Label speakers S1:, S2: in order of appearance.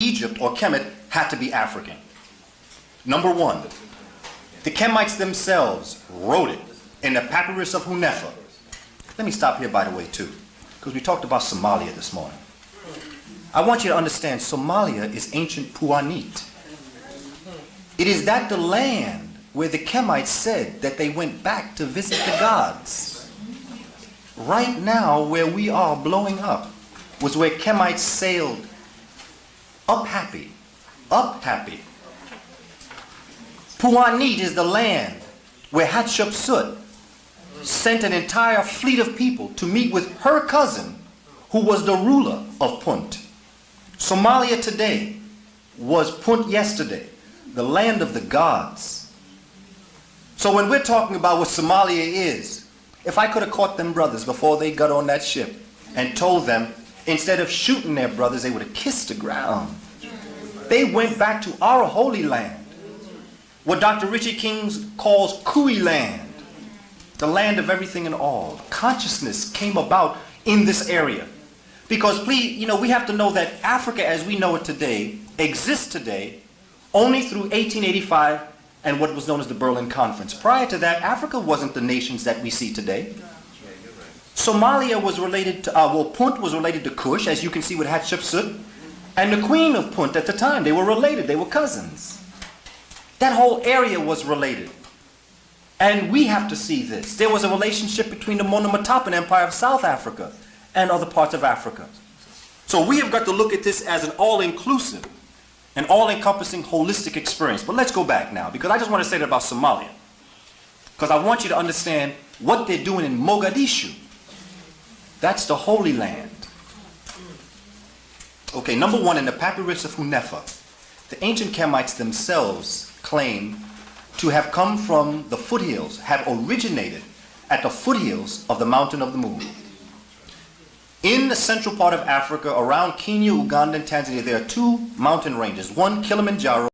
S1: Egypt or Kemet had to be African. Number one, the Kemites themselves wrote it in the Papyrus of Hunefa. Let me stop here, by the way, too, because we talked about Somalia this morning. I want you to understand Somalia is ancient Puanit. It is that the land where the Kemites said that they went back to visit the gods. Right now, where we are blowing up, was where Kemites sailed up happy. Puanit is the land where Hatshepsut sent an entire fleet of people to meet with her cousin, who was the ruler of Punt. Somalia today was Punt yesterday, the land of the gods. So when we're talking about what Somalia is, if I could have caught them brothers before they got on that ship and told them, instead of shooting their brothers, they would have kissed the ground. They went back to our holy land, what Dr. Richard King calls Kui land, the land of everything and all. Consciousness came about in this area. Because please, we have to know that Africa as we know it today exists today only through 1885 and what was known as the Berlin Conference. Prior to that, Africa wasn't the nations that we see today. Somalia was related to, Punt was related to Kush, as you can see with Hatshepsut, and the queen of Punt at the time. They were related, they were cousins. That whole area was related. And we have to see this. There was a relationship between the Monomotapa Empire of South Africa and other parts of Africa. So we have got to look at this as an all-inclusive, an all-encompassing, holistic experience. But let's go back now, because I just want to say that about Somalia. Because I want you to understand what they're doing in Mogadishu. That's the Holy Land. Okay, number one, in the Papyrus of Hunefa, the ancient Kemites themselves claim to have come from the foothills, have originated at the foothills of the Mountain of the Moon. In the central part of Africa, around Kenya, Uganda, and Tanzania, there are two mountain ranges. One, Kilimanjaro,